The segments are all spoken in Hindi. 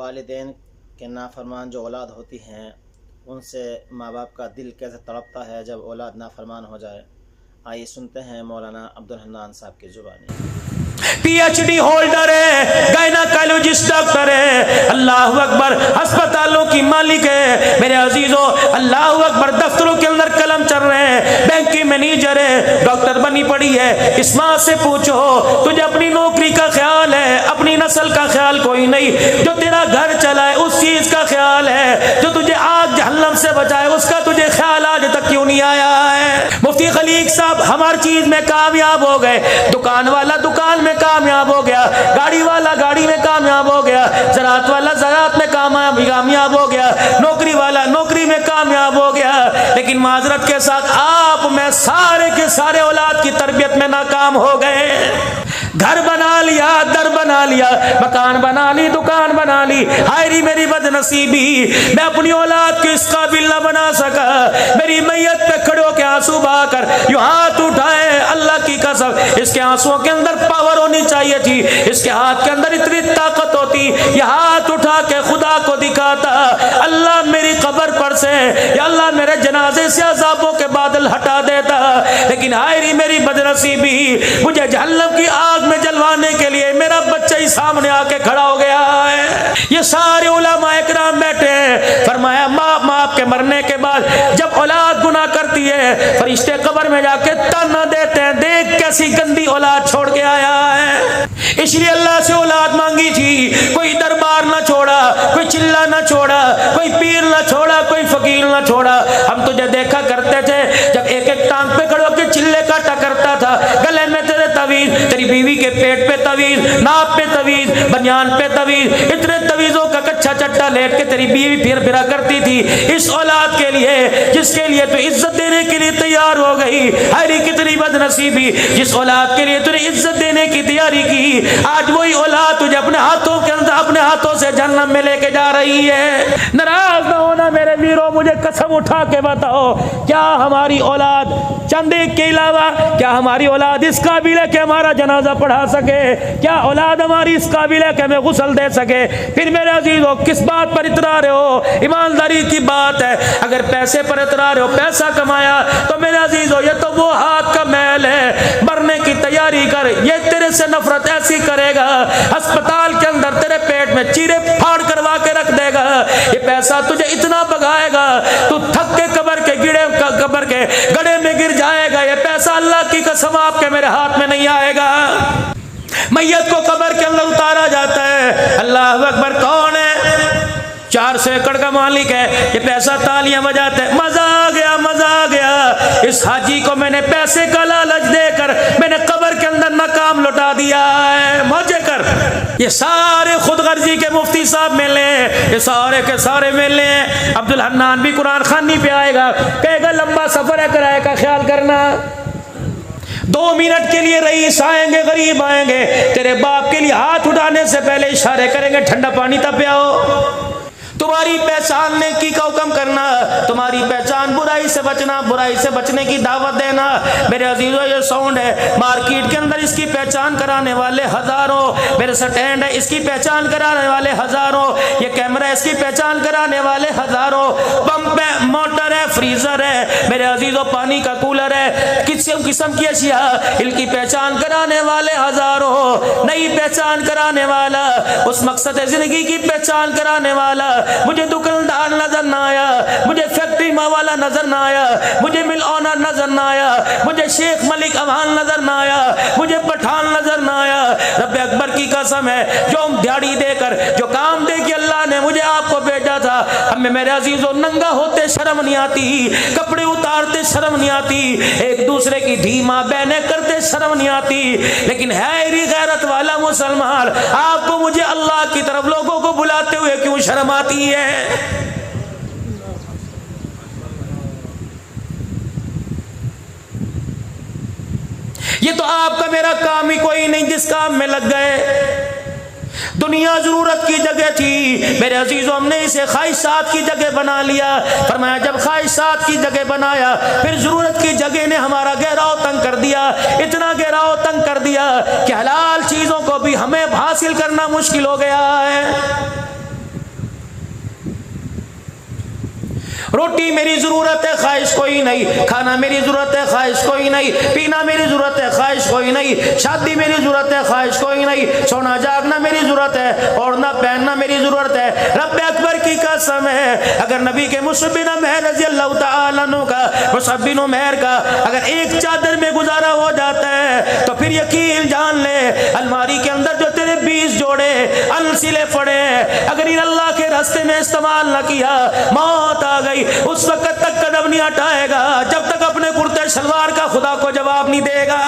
वालिदैन के नाफरमान जो औलाद होती हैं उनसे माँ बाप का दिल कैसे तड़पता है जब औलाद नाफरमान हो जाए। आइए सुनते हैं मौलाना अब्दुल हन्नान साहब की ज़ुबानी। PhD होल्डर है, गायनाकोलॉजिस्ट डॉक्टर है, अल्लाह अकबर, अस्पतालों की मालिक है मेरे अजीजों, अल्लाह अकबर, दफ्तरों के अंदर कलम चल रहे हैं, बैंक की मैनेजर है, डॉक्टर बनी पड़ी है। इस माँ से पूछो तुझे अपनी नौकरी का ख्याल है, अपनी नस्ल का ख्याल कोई नहीं, जो तेरा घर चलाए उस चीज का ख्याल है, जो तुझे आग जहन्नम से बचाए उसका तुझे ख्याल आज तक क्यों नहीं आया है। मुफ्ती खलीक साहब हम हर चीज में कामयाब हो गए, दुकान वाला दुकान में कामयाब हो गया, गाड़ी वाला गाड़ी में कामयाब हो गया, ज़राअत वाला ज़राअत में कामयाब हो गया, नौकरी वाला नौकरी में कामयाब हो गया, लेकिन माजरत के साथ आप में सारे के सारे औलाद की तरबियत में नाकाम हो गए। घर बना लिया, दर बना लिया, मकान बना ली, दुकान बना ली, हायरी मेरी बदनसीबी, मैं अपनी औलाद को इस काबिल न बना सका। मेरी मैयत पे खड़े होकर आंसू बहाकर यूं हाथ उठाए, अल्लाह की कसम इसके आंसुओं के अंदर पावर होनी चाहिए थी, इसके हाथ के अंदर इतनी ताकत होती, यह हाथ उठा के खुदा को दिखाता, अल्लाह मेरी कब्र पर से या अल्लाह मेरे जनाजे से अज़ाबों के बादल हटा देता। लेकिन हायरी मेरी बदनसीबी, मुझे जहन्नम की आग में जलवाने के लिए मेरा बच्चा ही सामने आके खड़ा हो गया है। ये सारे उलमा इकराम बैठे हैं, फरमाया बाप के मरने के बाद जब औलाद गुनाह करती है फरिश्ते कब्र में जाके ताना देते हैं, देख कैसी गंदी औलाद छोड़ के आया है। इसलिए अल्लाह से औलाद मांगी थी, कोई दरबार ना छोड़ा, कोई चिल्ला ना छोड़ा, कोई पीर ना छोड़ा, कोई फकीर ना छोड़ा। हम तुझे देखा करते थे जब एक एक टांग पे खड़ो के चिल्ले काटा करता था, गले में तेरे तवीज, तेरी बीवी के पेट पे तवीज, नाप पे तवीज, बनियान पे तवीज, इतने तवीजों का कच्चा चट्टा लेट के तेरी बीवी फिर फिरा करती थी इस औलाद के लिए जिसके लिए तू इज्जत देने के लिए तैयार हो गई। हरी कितनी बदनसीबी, जिस औलाद के लिए तूने इज्जत देने की तैयारी की, आज वही औलाद तुझे अपने हाथों के अंदर अपने हाथों से जहन्नम में लेके जा रही है। नाराज ना होना मेरे वीरों, मुझे कसम उठा के बताओ, क्या हमारी औलाद चंद एक के अलावा क्या हमारी औलाद इस काबिल है कि हमारा जनाजा पढ़ा सके? क्या औलाद हमारी इस काबिल है कि हमें गुस्ल दे सके? फिर मेरे अजीजों किस बात पर इतरा रहे हो? ईमानदारी की बात है, अगर पैसे पर इतरा रहे हो, पैसा कमाया तो मेरे अजीजों ये तो वो हाथ का मैल है, मरने की तैयारी कर, ये तेरे से नफरत ऐसी करेगा, अस्पताल के अंदर तेरे पेट में चीरे फाड़ करवा के रख देगा, ये पैसा तुझे इतना भगाएगा तू थक के कब्र के गड्ढे में गिर जाएगा। ये पैसा अल्लाह की कसम आपके मेरे हाथ में नहीं आएगा। मैयत को कब्र के अंदर उतारा जाता है, अल्लाह अकबर, कौन है? 400 एकड़ का मालिक है, ये पैसा तालियां बजाते हैं, मजा आ गया, मजा आ गया, इस हाजी को मैंने पैसे का लालच देकर मैंने कब्र के अंदर नाकाम लौटा दिया है, मौजे कर। ये सारे खुदगर्जी के मुफ्ती साहब मिले, ये सारे के सारे मिले हैं। अब्दुल हन्नान भी कुरान खानी पे आएगा, कहेगा लंबा सफर है, किराए का ख्याल करना, 2 मिनट के लिए रईस आएंगे, गरीब आएंगे, तेरे बाप के लिए हाथ उठाने से पहले इशारे करेंगे ठंडा पानी तब पियाओ। तुम्हारी पहचान नेकी का हुक्म करना, तुम्हारी पहचान बुराई से बचना, बुराई से बचने की दावत देना। मेरे अजीजों ये साउंड है, मार्केट के अंदर इसकी पहचान कराने वाले हजारों, मेरे स्टैंड है इसकी पहचान कराने वाले हजारों, ये कैमरा इसकी पहचान कराने वाले हजारों, पंप है, मोटर है, फ्रीजर है, मेरे अजीजों पानी का कूलर है, किस्म किस्म की अशिया, इनकी पहचान कराने वाले हजारों। नई पहचान कराने वाला, उस मकसद जिंदगी की पहचान कराने वाला, मुझे दुकानदार नजर ना आया, मुझे फैक्ट्री वाला नजर ना आया, मुझे मिल ओनर नजर ना आया, मुझे शेख मलिक अवान नजर ना आया, मुझे पठान नजर ना आया। रब अकबर की कसम है, जो दिहाड़ी देकर जो काम दे के अल्लाह ने मुझे आपको भेजा था, हमें मेरे अजीजों नंगा होते शर्म नहीं आती, कपड़े उतारते शर्म नहीं आती, एक दूसरे की धी माँ बहने करते शर्म नहीं आती, लेकिन है गैरत वाला मुसलमान, आपको मुझे अल्लाह की तरफ लोगों को बुलाते हुए क्यों शर्म आती है? ये तो आपका मेरा काम ही कोई नहीं जिस काम में लग गए। दुनिया जरूरत की जगह थी मेरे अजीजों, हमने इसे ख्वाहिशात की जगह बना लिया। फरमाया जब ख्वाहिशात की जगह बनाया फिर जरूरत की जगह ने हमारा गहराव तंग कर दिया, इतना गहराव तंग कर दिया कि हलाल चीजों को भी हमें हासिल करना मुश्किल हो गया है। रोटी मेरी जरूरत है, ख्वाहिश कोई नहीं। खाना मेरी जरूरत है, ख्वाहिश कोई नहीं। पीना मेरी जरूरत है, ख्वाहिश कोई नहीं। शादी मेरी जरूरत है, ख्वाहिश कोई नहीं। सोना जागना मेरी जरूरत है, ओढ़ना पहनना मेरी जरूरत है। रब अकबर की कसम है, अगर नबी के मुसअब बिन उमैर रज़ी अल्लाह तआला अन्हु का, मुसअब बिन उमैर का अगर एक चादर में गुजारा हो जाता है तो फिर यकीन जान ले, अलमारी के अंदर जो तेरे 20 जोड़े अलसिले पड़े हैं, अगर इन अल्लाह के रास्ते में इस्तेमाल न किया, मौत आ गई, उस वक्त तक कदम नहीं हटाएगा जब तक अपने कुर्ते शलवार का खुदा को जवाब नहीं देगा।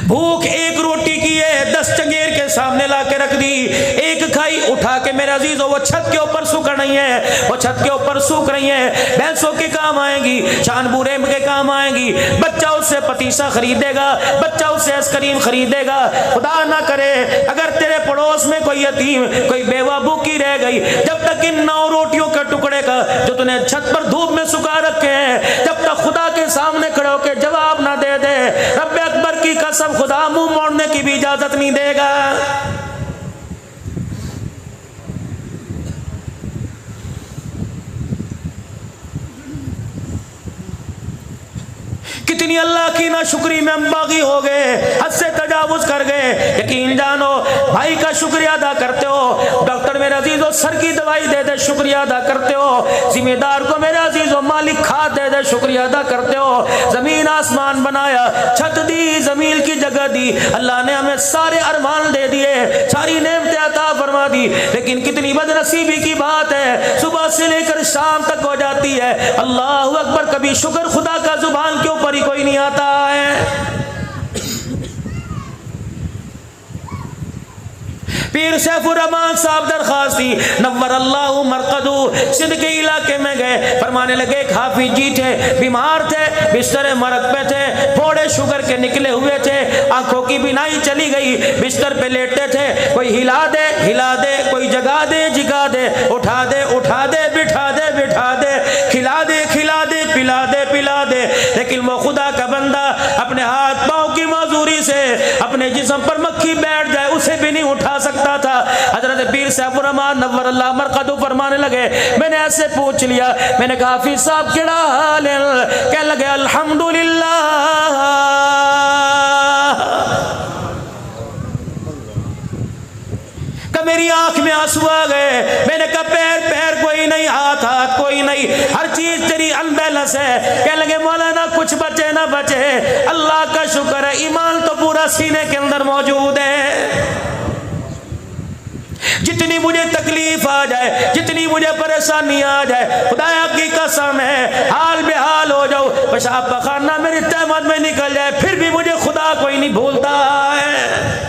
भूख एक रोटी की है, 10 चंगेर के सामने ला के रख दी, एक खाई, उठा के मेरे अजीजों वो छत के ऊपर सूख रही है, वो छत के ऊपर सूख रही है, भैंसों के काम आएंगी, शानबूरे के काम आएंगी, बच्चा उससे पतीसा खरीदेगा, बच्चा उससे आइसक्रीम खरीदेगा। खुदा ना करे अगर तेरे पड़ोस में कोई यतीम, कोई बेवा भूखी रह गई, जब तक इन 9 रोटियों के टुकड़े का जो तूने छत पर धूप में सुखा रखे हैं, जब तक खुदा के सामने खड़े होकर जवाब ना दे दे, रब अकबर की कसम खुदा मुंह मोड़ने की भी इजाजत नहीं देगा। कितनी अल्लाह की ना शुक्री में हम बागी हो गए, हद से तजावुज कर गए। यकीन जानो भाई का शुक्रिया अदा करते हो, डॉक्टर मेरे अजीजों सर की दवाई दे दे शुक्रिया अदा करते हो, जिम्मेदार को मेरे अजीजों मालिक खाद दे दे शुक्रिया अदा करते हो। जमीन आसमान बनाया, छत दी, जमीन की जगह दी, अल्लाह ने हमें सारे अरमान दे दिए, सारी नेमतें अता फरमा दी, लेकिन कितनी बदनसीबी की बात है, सुबह से लेकर शाम तक हो जाती है, अल्लाहु अकबर, कभी शुक्र खुदा का जुबान के ऊपर कोई नहीं आता है। पीर सैफुर रहमान साहब दरखास्ती नव्वर अल्लाहु मरकदू सिंध के इलाके में गए, फरमाने लगे हाफिज जी थे, बीमार थे, बिस्तर मरक पे थे, फोड़े शुगर के निकले हुए थे, आंखों की बिनाई चली गई, बिस्तर पे लेटे थे, कोई हिला दे, कोई जगा दे, जिगा दे, उठा दे, बिठा दे, खिला दे, पिला दे, लेकिन वो खुदा का बंदा अपने हाथ पांव की मजदूरी से अपने जिस्म पर मक्खी बैठ जाए उसे भी नहीं उठा सकता था। हजरत पीर सैफुर रहमान नव्वर अल्लाह मरकदू फरमाने लगे, मैंने ऐसे पूछ लिया, मैंने कहा हाफिज साहब केड़ा हाल है? कहने लगे अल्हम्दुलिल्लाह। मेरी आंख में आंसू आ गए, मैंने कहा पैर कोई नहीं, हाथ कोई नहीं, हर चीज तेरी अनबैलेंस है। कहने लगे मौलाना कुछ बचे ना बचे, अल्लाह का शुक्र है ईमान तो पूरा सीने के अंदर मौजूद है। जितनी मुझे तकलीफ आ जाए, जितनी मुझे परेशानी आ जाए, खुदाया की कसम है हाल बेहाल हो जाओ, पेशाब पखाना मेरी तहमत में निकल जाए, फिर भी मुझे खुदा कोई नहीं भूलता है।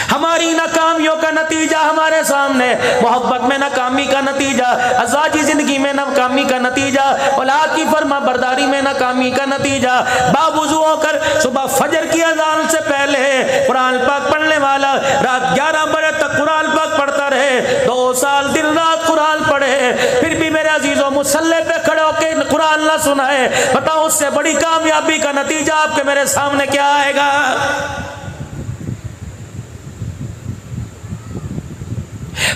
हमारी नाकामियों का नतीजा हमारे सामने, मोहब्बत में नाकामी का नतीजा, अज़ाजी जिंदगी में नाकामी का नतीजा, औलाद की फर्मा बरदारी में नाकामी का नतीजा। बावुज़ू होकर सुबह फजर की अज़ान से पहले कुरान पाक पढ़ने वाला रात 11 बजे तक कुरान पाक पढ़ता रहे, 2 साल दिन रात कुरान पढ़े, फिर भी मेरे अजीजों मुसल्ले पे खड़े होकर कुरान ना सुनाए, बताओ उससे बड़ी कामयाबी का नतीजा आपके मेरे सामने क्या आएगा?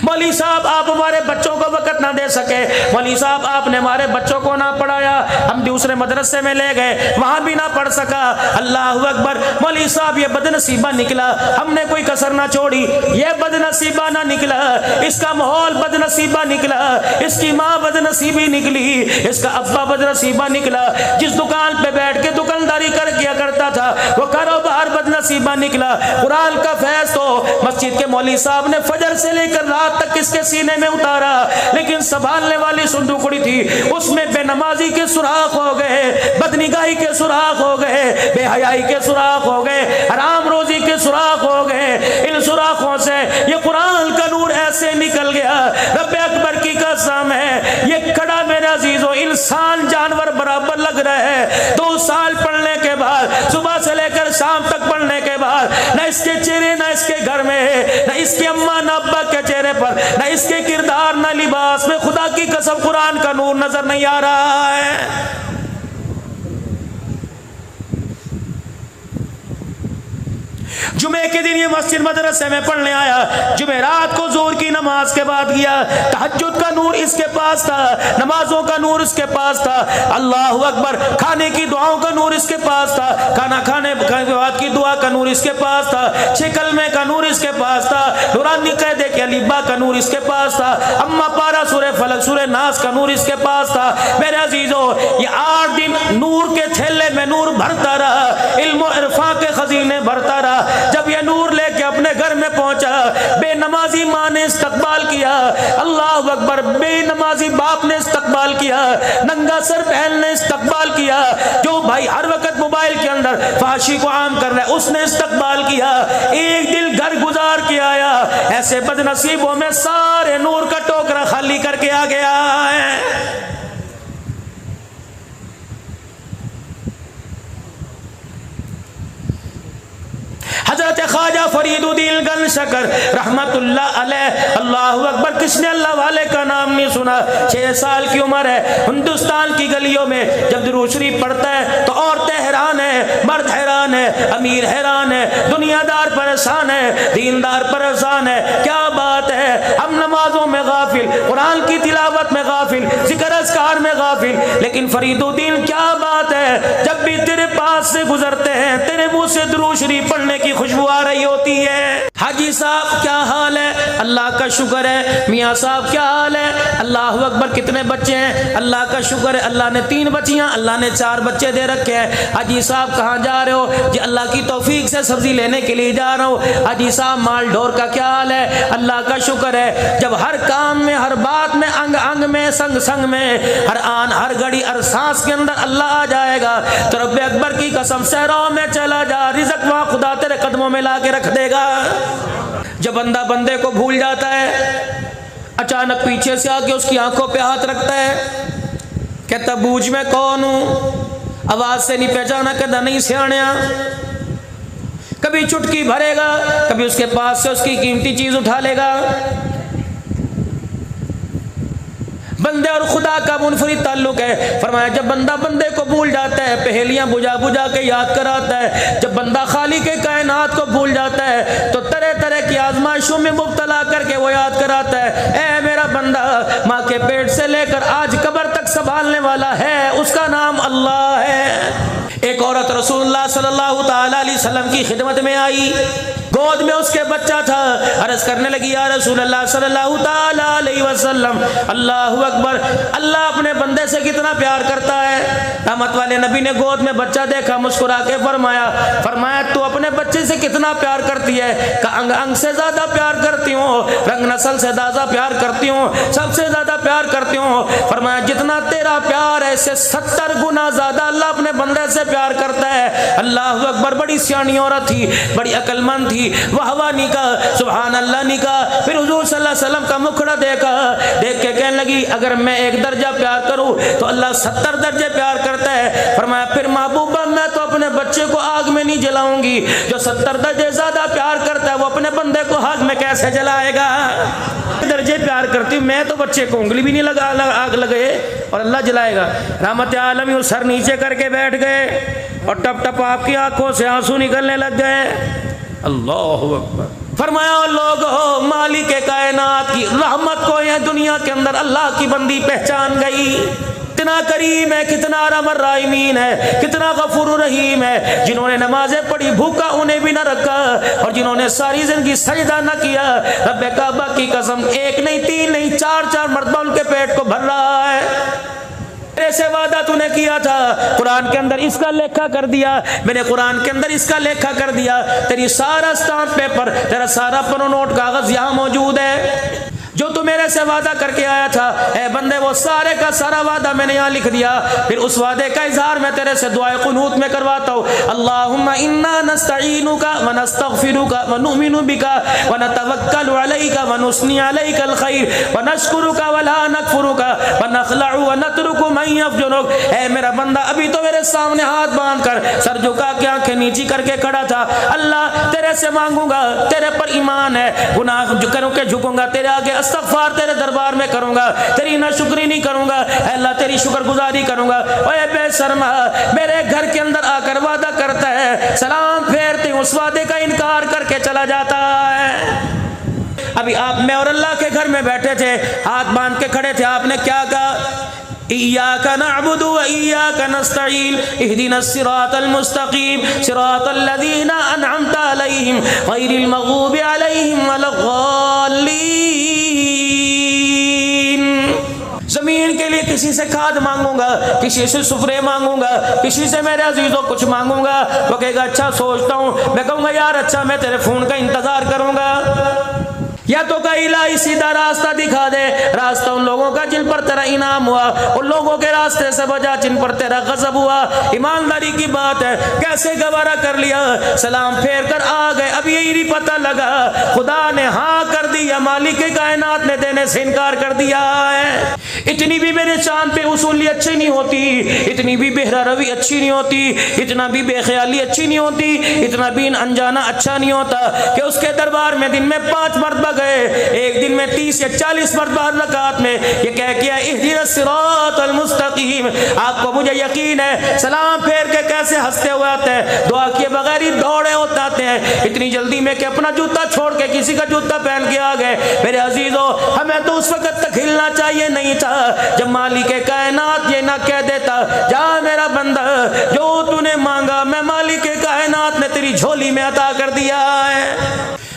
मौली साहब आप हमारे बच्चों को वक़्त ना दे सके, मौली साहब आपने हमारे बच्चों को ना पढ़ाया, हम दूसरे मदरसे में ले गए, वहां भी ना पढ़ सका। अल्लाह अकबर, मौली साहब ये बदनसीबा निकला, हमने कोई कसर ना छोड़ी, ये बदनसीबा ना निकला, इसका माहौल बदनसीबा निकला, इसकी माँ बदनसीबी निकली, इसका अब्बा बदनसीबा निकला, जिस दुकान पे बैठ के दुकानदारी कर किया करता था वो कारोबार बदनसीबा निकला। कुरान का फैज तो मस्जिद के मौली साहब ने फजर से लेकर रात तक किसके सीने में उतारा, लेकिन संभालने वाली सुंदुकड़ी थी उसमें बेनमाजी के सुराख हो गए, बदनिगाही के सुराख हो गए, बेहयाई के सुराख हो गए, हराम रोजी के सुराख हो गए। इन सुराखों से ये कुरान का नूर ऐसे निकल गया, रब अकबर की कसम है ये खड़ा मेरे अजीजों इंसान जानवर बराबर लग रहा है। 2 साल पढ़ने के बाद, सुबह से लेकर शाम तक पढ़ने के बाद, न इसके चेहरे न इसके घर में, न इसके अम्मा न अब्बा के चेहरे पर, न इसके किरदार न लिबास में खुदा की कसम कुरान का नूर नजर नहीं आ रहा है। जुमे के दिन ये मस्जिद मदरसे में पढ़ने आया, जुमेरात को जोर की नमाज के बाद गया, तहज्जुद का नूर इसके पास था, नमाजों का नूर इसके पास था, अल्लाहु अकबर खाने की दुआओं का नूर इसके पास था, खाना खाने के बाद की दुआ का नूर इसके पास था, 6 कलमे का नूर इसके पास था, नूरानी क़ैदे के अलीबा का नूर इसके पास था, अम्मा पारा सूरह फलक सूरह नास का नूर इसके पास था। मेरे अजीजों, ये 8 दिन नूर के थैले में नूर भरता रहा, इल्म और इरफान के खजीने भरता रहा। जब ये नूर लेके अपने घर में पहुंचा, बेनमाजी माँ ने इस्तकबाल किया, अल्लाह अकबर, बेनमाजी बाप ने इस्तकबाल किया, नंगा सर बहन ने इस्तकबाल किया, जो भाई हर वक्त मोबाइल के अंदर फाशी को आम कर रहा है उसने इस्तकबाल किया, एक दिल घर गुजार के आया। ऐसे बदनसीबों में सारे नूर का टोकरा खाली करके आ गया है। हजरत ख्वाजा फरीदुद्दीन गंशकर रहमतुल्लाह अलैह, अल्लाहु अकबर, किसने अल्लाह वाले का नाम नहीं सुना? 6 साल की उम्र है, हिंदुस्तान की गलियों में जब दुरूद शरीफ पढ़ता है तो औरतें हैरान है, मर्द हैरान है, अमीर हैरान है, दुनियादार परेशान है, दीनदार परेशान है। क्या बात है, हम नमाजों में गाफिल, कुरान की तिलावत में गाफिल, जिक्र अस्कार में गाफिल, लेकिन फरीदुद्दीन क्या बात है, जब भी तेरे पास से गुजरते हैं तेरे मुंह से दुरूद शरीफ पढ़ने की खुशबू आ रही होती है। हाजी साहब क्या हाल है? अल्लाह का शुक्र है। मियाँ साहब क्या हाल है? अल्लाह अकबर। कितने बच्चे हैं? अल्लाह का शुक्र है, अल्लाह ने 3 बच्चियां, अल्लाह ने 4 बच्चे दे रखे हैं। हाजी साहब कहाँ जा रहे हो? जी अल्लाह की तौफीक से सब्जी लेने के लिए जा रहा हूँ। हाजी साहब माल ढोर का क्या हाल है? अल्लाह का शुक्र है। जब हर काम में, हर बात में, अंग अंग में, संग संग में, हर आन हर घड़ी हर सांस के अंदर अल्लाह आ जाएगा तो रब्बे अकबर की कसम सहराओं में चला जा, रिज़्क़ वहाँ खुदा तेरे कदमों में ला के रख देगा। जब बंदा बंदे को भूल जाता है, अचानक पीछे से आके उसकी आंखों पे हाथ रखता है, कहता बूझ मैं कौन हूं? आवाज से नहीं पहचाना, कहता नहीं सियाणिया। कभी चुटकी भरेगा, कभी उसके पास से उसकी कीमती चीज उठा लेगा। बंदे और खुदा का मुनफरिद ताल्लुक है। फरमाया जब बंदा बंदे को भूल जाता है, पहेलियां बुझा बुझा के याद कराता है, जब बंदा खालिक के कायनात को भूल जाता है तो तरह तरह की आजमाइशों में मुब्तला करके वो याद कराता है, ए मेरा बंदा, माँ के पेट से लेकर आज कब्र तक संभालने वाला है, उसका नाम अल्लाह है। एक औरत रसूलुल्लाह सल्लल्लाहु तआला अलैहि वसल्लम की खिदमत में आई, गोद में उसके बच्चा था। अर्ज करने लगी, या रसूलल्लाह सल्लल्लाहु तआला अलैहि वसल्लम, अल्लाहु अकबर, अल्लाह अपने बंदे से कितना प्यार करता है। रहमत वाले नबी ने गोद में बच्चा देखा, मुस्कुरा के फरमाया तू अपने बच्चे से कितना प्यार करती है? का अंग अंग से ज्यादा प्यार करती हूँ, रंग नस्ल से ज्यादा प्यार करती हूँ, सबसे ज्यादा प्यार करती हूँ। फरमाया जितना तेरा प्यार है इससे 70 गुना ज्यादा अल्लाह अपने बंदे से प्यार करता है। अल्लाहु अकबर। बड़ी सियानी औरत थी, बड़ी अक्लमंद थी। वाहवा निका, सुभान अल्लाह निका। फिर हुजूर सल्लल्लाहु अलैहि वसल्लम का मुखड़ा देखा, देख के कहने लगी अगर मैं 1 दर्जा प्यार करूं तो अल्लाह 70 दर्जे प्यार करता है। फरमाया फिर महबूबा मैं तो अपने बच्चे को आग में नहीं जलाऊंगी, जो 70 दर्जे ज्यादा प्यार करता है वो अपने बंदे को आग में कैसे जलाएगा? दर्जे प्यार करती हूँ मैं तो बच्चे को उंगली भी नहीं लगा आग लगे और अल्लाह जलाएगा। रहमत आलमी सर नीचे करके बैठ गए और टप टप आपकी आंखों से आंसू निकलने लग गए। अल्लाहु अकबर। फरमाया लोगो, मालिक कायनात की रहमत को यह दुनिया के अंदर अल्लाह की बंदी पहचान गई। कितना करीम है, कितना रहमत राहिमीन है, कितना गफूर रहीम है। जिन्होंने नमाजें पढ़ी भूखा उन्हें भी न रखा, और जिन्होंने सारी जिंदगी सजदा न किया, रब्बे काबा की कसम 1 नहीं 3 नहीं 4 मरतबा उनके पेट को भर रहा है। ऐसे वादा तूने किया था, कुरान के अंदर इसका लेखा कर दिया, मैंने कुरान के अंदर इसका लेखा कर दिया। तेरी सारा स्टाम्प पेपर, तेरा सारा पन्नो नोट कागज यहाँ मौजूद है, जो तू मेरे से वादा करके आया था। ए बंदे वो सारे का सारा वादा मैंने यहाँ लिख दिया। फिर उस वादे का इजहार मैं तेरे से दुआए कुनूत में करवाता हूँ। अल्लाहुम्मा इन्ना नस्तईनुका व नस्तगफिरुका व नुमिनु बिका व नतवक्कलु अलैका व नुस्नी अलैकल खैर व नशकुरुका व ला नकफुरुका व नखलउ व नतरुकु मन मई अफजुनुक, ऐ मेरा बंदा अभी तो मेरे सामने हाथ बांध कर सर झुका के आंखें नीची करके खड़ा था। अल्लाह तेरे से मांगूंगा, तेरे पर ईमान है, गुनाह करूं के झुकूंगा तेरे आगे, इस्तगफार तेरे दरबार में करूंगा, तेरी नाशुक्री नहीं करूंगा, अल्लाह तेरी शुक्रगुजारी करूंगा। ओए बेशर्मा, मेरे घर के अंदर आकर वादा करता है, सलाम फेरते उस वादे का इनकार करके चला जाता है। अभी आप मैं और अल्लाह के घर में बैठे थे, हाथ बांध के खड़े थे, आपने क्या कहा? इय्याका नअबुदु व इय्याका नस्तईन इहदिनस सिरातल मुस्तकीम सिरातल लज़ीना अनअमता अलैहिम गैरिल मग़ज़ूबि अलैहिम वलद्दाल्लीन। जमीन के लिए किसी से खाद मांगूंगा, किसी से सुफरे मांगूंगा, किसी से मेरे अजीजों कुछ मांगूंगा, वो कहेगा अच्छा सोचता हूँ, मैं कहूँगा यार अच्छा मैं तेरे फोन का इंतजार करूंगा। या तो का इलाही सीधा रास्ता दिखा दे, रास्ता उन लोगों का जिन पर तेरा इनाम हुआ, उन लोगों के रास्ते से बजा जिन पर तेरा गजब हुआ। ईमानदारी की बात है, कैसे गवारा कर लिया, सलाम फेर कर आ गए। अब यही नहीं पता लगा खुदा ने हाँ कर दिया, मालिक कायनात ने देने से इनकार कर दिया है। इतनी भी मेरे चांद पे उसूली अच्छी नहीं होती, इतनी भी बेहरा रवि अच्छी नहीं होती, इतना भी बेख्याली अच्छी नहीं होती, इतना भी अनजाना अच्छा नहीं होता कि उसके दरबार में दिन में 5 मरतबा गए, एक दिन में 30 या 40 मरतबा रकात में ये कह किया इहदिनस सिरातल मुस्तकीम। आपको मुझे यकीन है सलाम फेर के कैसे हंसते हुए आते हैं, दुआ किए बगैर ही दौड़े होते आते हैं, इतनी जल्दी में कि अपना जूता छोड़ के किसी का जूता पहन के आ गए। मेरे अजीजों, हमें तो उस वक्त तक हिलना चाहिए नहीं था जब मालिक कायनात ये ना कह देता, जा मेरा बंदा जो तूने मांगा मैं मालिक कायनात ने तेरी झोली में अता कर दिया है।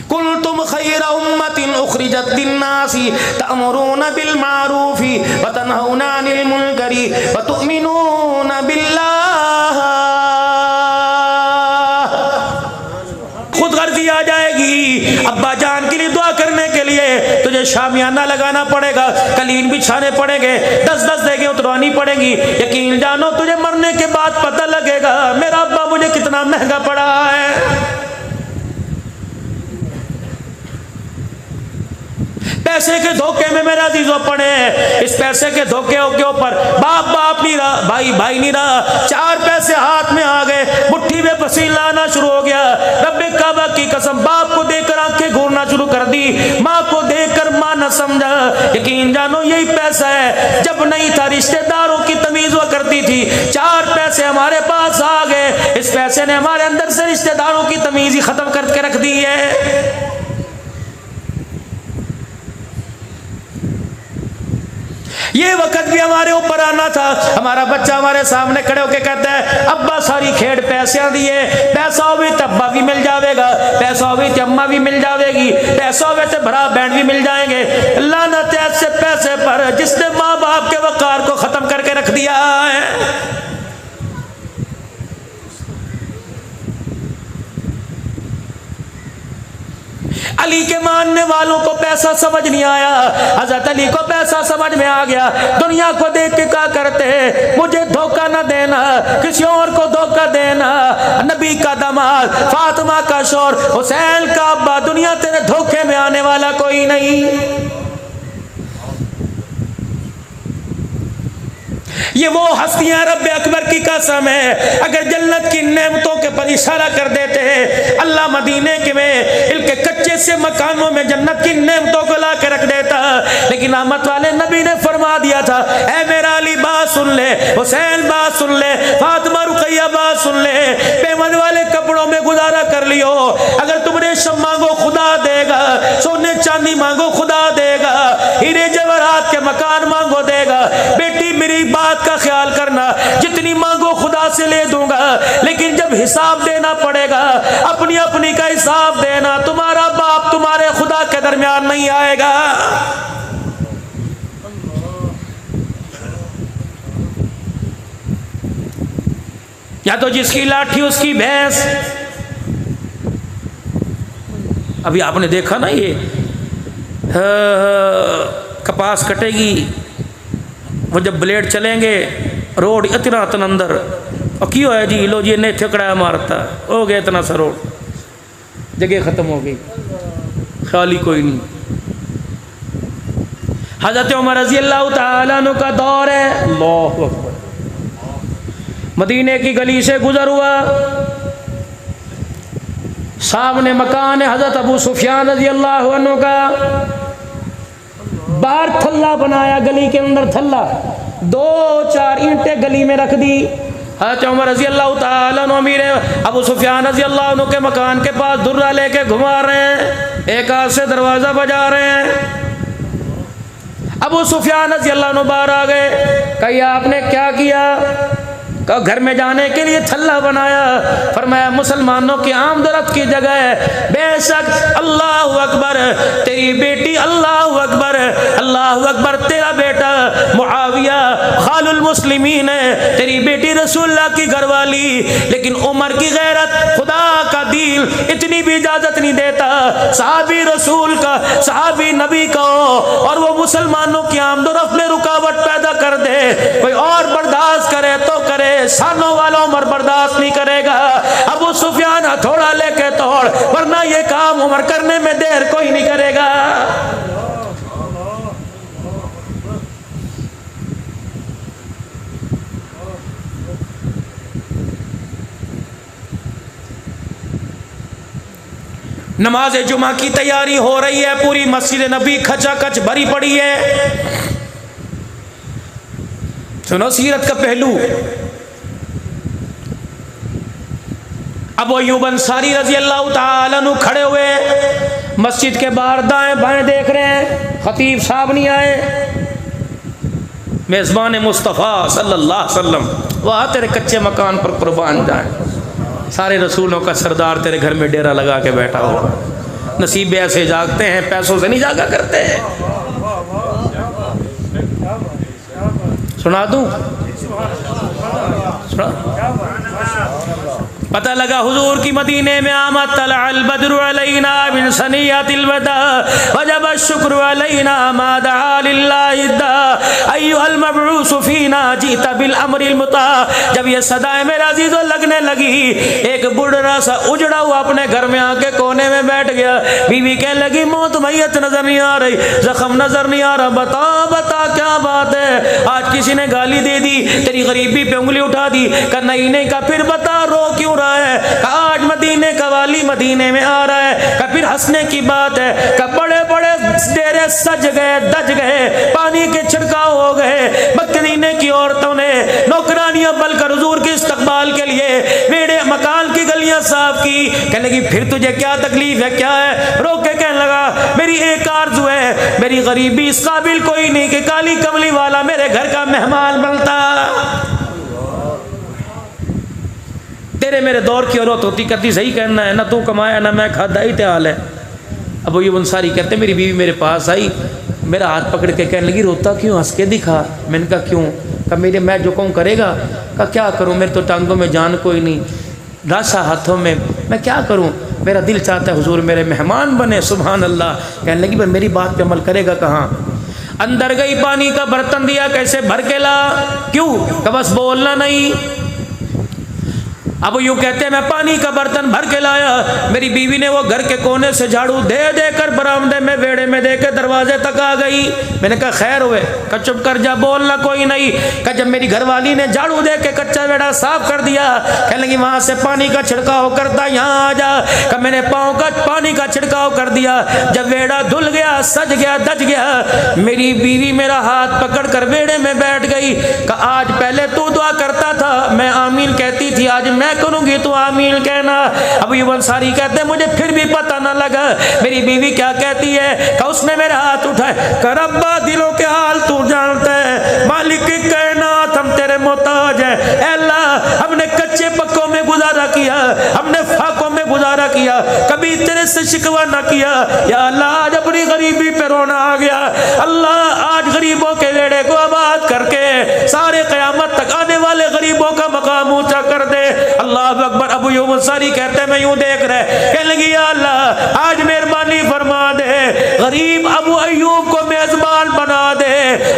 कुंतुम खैरा उम्मतिन उखरिजत लिन्नासी तअमुरूना बिल मारूफी व तनहौना अनिल मुनकरी व तुमिनूना बिल्लाह। खुद गर्जी आ जाएगी, अब्बा जान के लिए दुआ करने के लिए तुझे शामियाना लगाना पड़ेगा, कलीन बिछाने पड़ेंगे, 10-10 देगे उतरवानी पड़ेगी। यकीन जानो तुझे मरने के बाद पता लगेगा मेरा अब्बा मुझे कितना महंगा पड़ा है। पैसे के धोखे में मेरा अजीजों पड़े, इस पैसे के धोखे के ऊपर बाप बाप नहीं रहा, भाई भाई नहीं रहा, 4 पैसे हाथ में आ गए, मुट्ठी में पसीना आना शुरू हो गया। रब्बे काबा की कसम, बाप को देकर आंखें घूरना शुरू कर दी, माँ को देकर माँ न समझा। यकीन जानो यही पैसा है, जब नहीं था रिश्तेदारों की तमीज हुआ करती थी, 4 पैसे हमारे पास आ गए, इस पैसे ने हमारे अंदर से रिश्तेदारों की तमीज ही खत्म करके रख दी है। ये वक्त भी हमारे ऊपर आना था, हमारा बच्चा हमारे सामने खड़े होकर कहता है अब्बा सारी खेड़ पैसे दिए, पैसा होवे तो अब्बा भी मिल जाएगा, पैसा होवे तो अम्मा भी मिल जाएगी, पैसा होवे तो भरा बहन भी मिल जाएंगे। लानत है ऐसे पैसे पर जिसने माँ बाप के वकार को खत्म करके रख दिया है। अली के मानने वालों को पैसा समझ नहीं आया, हजरत अली को पैसा समझ में आ गया। दुनिया को देख के क्या करते, मुझे धोखा न देना, किसी और को धोखा देना, नबी का दामाद, फातिमा का शौहर, हुसैन का अब्बा, दुनिया तेरे धोखे में आने वाला कोई नहीं। ये वो हस्तियां रब्बे अकबर की कसम है, अगर जन्नत की नेमतों के पर इशारा कर देते हैं, अल्लाह मदीने के में इनके कच्चे से मकानों में जन्नत की नेमतों को ला के रख देता। लेकिन रहमत वाले नबी ने फरमा दिया था, ऐ मेरा अली बात सुन ले, हुसैन बात सुन ले, फातिमा रुकैया बात सुन ले, पेमन वाले कपड़ों में गुजारा कर लियो, अगर तुम रेशम मांगो खुदा देगा, सोने चांदी मांगो खुदा देगा, हीरे जवाहरात के मकान मांगो देगा। बेटी मेरी बात का ख्याल करना, जितनी मांगो खुदा से ले दूंगा, लेकिन जब हिसाब देना पड़ेगा अपनी अपनी का हिसाब देना, तुम्हारा बाप तुम्हारे खुदा के दरमियान नहीं आएगा। या तो जिसकी लाठी उसकी भैंस। अभी आपने देखा ना ये कपास कटेगी, वो जब ब्लेड चलेंगे रोड इतना अंदर, और क्यों है जी, लो जी ने ठेकड़ा मारता हो गया इतना सा रोड, जगह ख़त्म हो गई, खाली कोई नहीं। हज़रत उमर रज़ी अल्लाह तआला अन्हु का दौर है, अल्लाहु अकबर। मदीने की गली से गुजर हुआ, सामने मकान है हजरत अबू सुफियान रजी अल्लाह अन्हु का। बाहर थल्ला बनाया, गली के अंदर थल्ला, 2-4 ईंटें गली में रख दी। हज़रत उमर रज़ी अल्लाह ताला अन्हु अमीर अबू सुफियान रज़ी अल्लाह अन्हु के मकान के पास दुर्रा लेके घुमा रहे हैं, एक हाथ से दरवाज़ा बजा रहे हैं। अबू सुफियान रज़ी अल्लाह अन्हु बाहर आ गए, कही आपने क्या किया? कहा घर में जाने के लिए थल्ला बनाया। फरमाया मुसलमानों की आमदरफ्त की जगह है, बेशक अल्लाह अकबर तेरी बेटी, अल्लाह अकबर अल्लाह अकबर तेरा बेटा मुआविया खालुल मुस्लिमीन है, तेरी बेटी रसूलुल्लाह की घरवाली, लेकिन उमर की गैरत, खुदा का दीन इतनी भी इजाजत नहीं देता सहाबी रसूल का, सहाबी नबी का और वो मुसलमानों की आमदरफ्त में रुकावट पैदा कर दे। कोई और बर्दाश्त करे तो करे, सानों वाला उमर बर्दाश्त नहीं करेगा। अबू सुफियान हथौड़ा लेके तोड़, वरना ये काम उमर करने में देर कोई नहीं करेगा। नमाज जुमा की तैयारी हो रही है, पूरी मस्जिद नबी खचाखच भरी पड़ी है। सुनो सीरत का पहलू। अबू अय्यूब अंसारी रजी अल्लाह ताला अन्हु खड़े हुए मस्जिद के बाहर दाएं बाएं देख रहे हैं, खतीब साहब नहीं आए। मेज़बान मुस्तफ़ा सल्लल्लाहु अलैहि वसल्लम, वाह तेरे कच्चे मकान पर कुर्बान जाए, सारे रसूलों का सरदार तेरे घर में डेरा लगा के बैठा हो। नसीब ऐसे जागते हैं, पैसों से नहीं जागा करते। सुना दूं? सुना? पता लगा हुजूर की मदीने में आमद तलअल बद्रु अलैना मिन सनियतिल वदा वजब शुक्र अलैना मा दआ लिल्लाहि दा अय्युहल मबऊस फीना जीता बिल अमरिल मुता। जब ये सदाएं मेरे अजीजों लगने लगी, एक बुढ़ा सा उजड़ा हुआ अपने घर में आके कोने में बैठ गया। बीवी कहने लगी मौत मैयत नजर नहीं आ रही, जख्म नजर नहीं आ रहा, बता बता क्या बात है? आज किसी ने गाली दे दी, तेरी गरीबी पे उंगली उठा दी। का नहीं का फिर बता रो क्यों रहा है? आज मदीने का वाली मदीने में आ रहा है, का फिर हंसने की बात है? का बड़े बड़े डेरे सज गए, दज गए, पानी के छिड़काव हो गए। मदीने की औरतों ने नौकरानियां बलकर हुजूर के इस्तकबाल के लिए मेरे मकान की गलियां साफ की। कहने लगी फिर तुझे क्या तकलीफ है, क्या है? रोक के कहने लगा मेरी एक आरज़ू है, मेरी गरीबी इस काबिल कोई नहीं कि काली कमली वाला मेरे घर का मेहमान बनता। तेरे मेरे दौर की औरत होती, कहती सही कहना है, ना तू कमाया ना मैं खाता, ही हाल है। अब ये अंसारी कहते मेरी बीवी मेरे पास आई, मेरा हाथ पकड़ के कहने लगी रोता क्यों, हंस के दिखा। मैंने कहा क्यों? कहा मेरे मैं जो कहूँ करेगा। कहा क्या करूँ, मेरे तो टांगों में जान कोई नहीं, लाशा हाथों में, मैं क्या करूँ? मेरा दिल चाहता है हुजूर मेरे मेहमान बने। सुभान अल्लाह। कहने लगी पर मेरी बात पे अमल करेगा कहाँ? अंदर गई, पानी का बर्तन दिया, कैसे भर के ला? क्यों? कि बस बोलना नहीं। अब यूँ कहते हैं मैं पानी का बर्तन भर के लाया, मेरी बीवी ने वो घर के कोने से झाड़ू दे दे कर बरामदे में वेड़े में दे के दरवाजे तक आ गई। मैंने कहा खैर हुए? कहा चुप कर जा, बोलना कोई नहीं। कहा जब मेरी घरवाली ने झाड़ू दे के कच्चा वेड़ा साफ कर दिया, कहने लगी वहाँ से पानी का छिड़काव करता यहाँ आ जा। कहा मैंने पाँव का पानी का छिड़काव कर दिया। जब वेड़ा धुल गया, सज गया, दज गया, मेरी बीवी मेरा हाथ पकड़ कर वेड़े में बैठ गई। कहा आज पहले तू दुआ करता था, मैं आमीन कहती थी, आज मैं करूंगी तू आमीन कहना। अब ये अंसारी कहते मुझे फिर भी पता ना लगा मेरी बीवी क्या कहती है। कि उसने मेरे हाथ उठाए, कर रब्बा दिलों के हाल तू जानता है, मालिक की कायनात हम तेरे मोहताज है। अल्लाह हमने कच्चे पक्कों में गुजारा किया, हमने फाकों में गुजारा किया, कभी तेरे से शिकवा ना किया। या अल्लाह आज अपनी गरीबी पे रोना आ गया। अल्लाह आज गरीबों के वेड़े को आबाद करके सारे क़यामत तक आने वाले गरीबों का मकाम ऊंचा कर दे। अल्लाह अकबर। अबू अय्यूब अंसारी कहते हैं मैं यूं देख रहे, कहने लगी या अल्लाह आज मेहरबानी फरमा दे, गरीब अबू अय्यूब को मेजबान बना दे,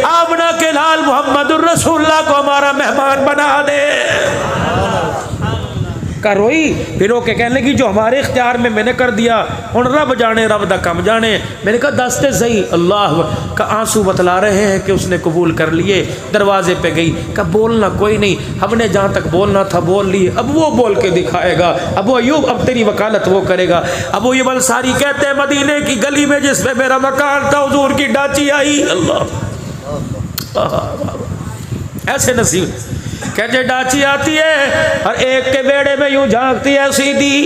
आमना के लाल मोहम्मद रसूलुल्लाह को हमारा मेहमान बना दे। का रोई फिर वो कहने लगी जो हमारे इख्तियार में मैंने कर दिया और रब जाने रब दा कम जाने। मैंने कहा दसते सही। अल्लाह का आंसू बतला रहे हैं कि उसने कबूल कर लिए। दरवाजे पे गई, का बोलना कोई नहीं, हमने जहाँ तक बोलना था बोल लिए, अब वो बोल के दिखाएगा। अबू अयूब अब तेरी वकालत वो करेगा। अबू अयूब अंसारी कहते हैं मदीने की गली में जिसमें मेरा मकान था हुजूर की डाची आई। अल्लाह ऐसे नसीब कहते डाची आती है और एक के बेड़े में यूं झांकती है सीधी।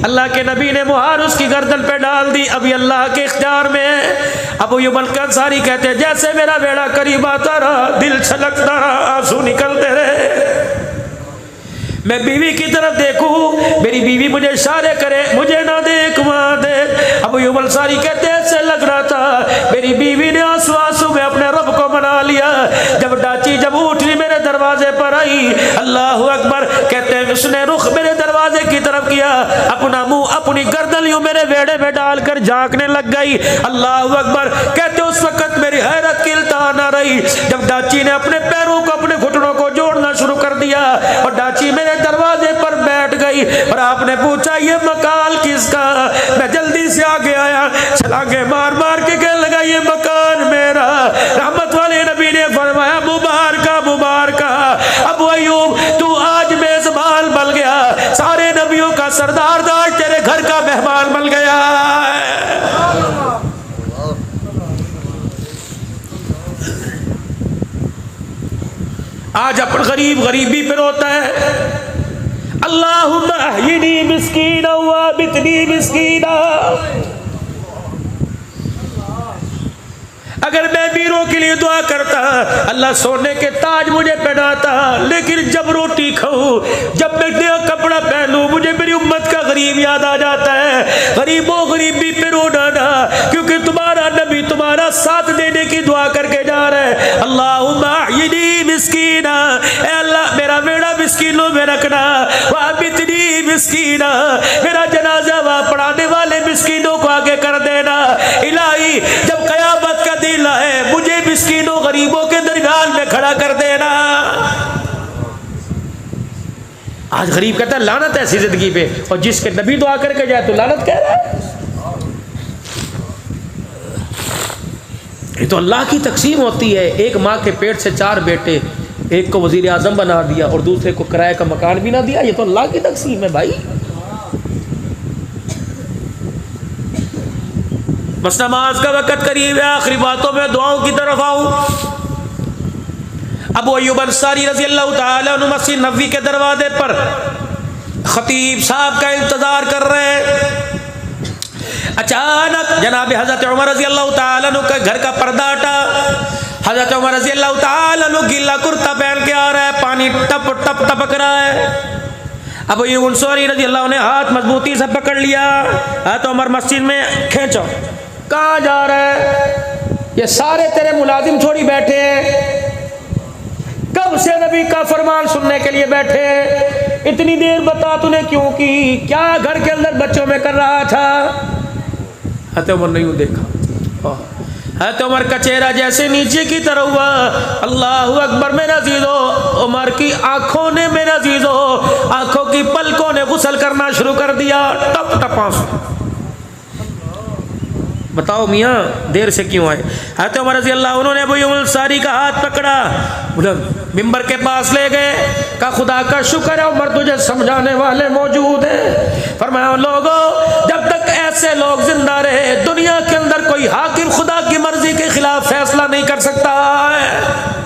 अल्लाह के नबी ने मुहार उसकी गर्दन पे डाल दी, अभी अल्लाह के इख्तियार में है। अबू अयूब अंसारी कहते हैं जैसे मेरा बेड़ा करीब आता रहा दिल छलकता रहा, आंसू निकलते रहे। मैं बीवी की तरफ देखूं, मेरी बीवी मुझे इशारे करे, मुझे ना देख वहां देख। अबू अयूब अंसारी कहते हैं ऐसे लग रहा था मेरी बीवी ने आंसू आंसू में अपने रब को मना लिया। जब डाची जब उठी मेरे दरवाजे पर आई, अल्लाह अकबर, कहते हैं उसने रुख मेरे दरवाजे की तरफ किया, अपना मुंह अपनी गर्दन यूं मेरे वेड़े में डालकर झांकने लग गई। अल्लाह अकबर, कहते उस वक्त मेरी हैरत की इल्तहा न रही जब डाची ने अपने पैरों को अपने घुटनों को जोड़ना शुरू कर दिया और डाची मेरे दरवाजे पर बैठ गई। और आपने पूछा ये मकान किसका? मैं जल्दी से आगे आया, छलांगे मार मार के कहने लगा ये मकान मेरा। रहमत वाले नबी ने फरमाया मुबारका मुबारका, अबू अयूब तू आज मेजबान बन गया, सारे नबियों का सरदार आज तेरे घर का मेहमान बन गया। आज अपन गरीब गरीबी पे रोता है। अल्लाहुम्मा अहयिनी मिस्कीना व अमितनी मिस्कीना। अगर मैं मीरों के लिए दुआ करता अल्लाह सोने के ताज मुझे पहनाता, लेकिन जब रोटी खाऊं, जब मैं नया कपड़ा पहनूं, मुझे मेरी उम्मत का गरीब याद आ जाता है। गरीबों गरीबी पे रोना ना, क्योंकि तुम्हारा नबी तुम्हारा साथ देने की दुआ करके जा रहा है। अल्लाहुम्मा अहयिनी मिस्कीना, ऐ अल्लाह मेरा बेड़ा मिस्कीनों में रखना, व अमितनी मिस्कीना, मेरा जनाजा वहां पढ़ाने वाले मिस्कीनों को आगे कर देना। इलाही जब कयामत का दिन है मुझे मिस्कीनों गरीबों के दरमियान में खड़ा कर देना। आज गरीब कहता है लानत है ऐसी जिंदगी पे, और जिसके नबी दुआ करके जाए तो लानत कह रहा है। ये तो अल्लाह की तकसीम होती है। एक माँ के पेट से 4 बेटे, एक को वजीर आजम बना दिया और दूसरे को किराए का मकान भी ना दिया। ये तो अल्लाह की तकसीम है भाई। बस नमाज का वक़्त करीब है, आखिरी बातों में दुआओं की तरफ आऊँ। अबू अयूब अंसारी रज़ी अल्लाह ताला अन्हु मस्जिद नबवी के दरवाजे पर खतीब साहब का इंतजार कर रहे हैं। अचानक जनाब हज़रत उमर रज़ी अल्लाह ताला अन्हु का घर का पर्दा हटा। हज़रत उमर रज़ी अल्लाह ताला अन्हु गीला कुर्ता पहन के आ रहा है, पानी टप टप टपक रहा है। अबू अयूब अंसारी रज़ी अल्लाह ने हाथ मजबूती से पकड़ लिया। तो उमर मस्जिद में खींचो, कहाँ जा रहा है? ये सारे तेरे मुलाजिम छोड़ी बैठे हैं, कब से नबी का फरमान सुनने के लिए बैठे हैं? इतनी देर बता तूने क्यों की? क्या घर के अंदर बच्चों में कर रहा था? हज़रत उमर ने यूं देखा, हज़रत उमर का चेहरा जैसे नीचे की तरफ हुआ। अल्लाहु अकबर। मेरा अज़ीज़ो, उमर की आंखों ने, मेरा अज़ीज़ो आंखों की पलकों ने गुस्ल करना शुरू कर दिया, टप टप आंसू। बताओ मियाँ देर से क्यों आए? हज़रत उमर रज़ी अल्लाह, उन्होंने अबू अयूब अंसारी का हाथ पकड़ा, मिंबर के पास ले गए, कहा खुदा का शुक्र है उमर तुझे समझाने वाले मौजूद हैं। फरमाया लोगों, जब तक ऐसे लोग जिंदा रहे दुनिया के अंदर कोई हाकिम खुदा की मर्जी के खिलाफ फैसला नहीं कर सकता है।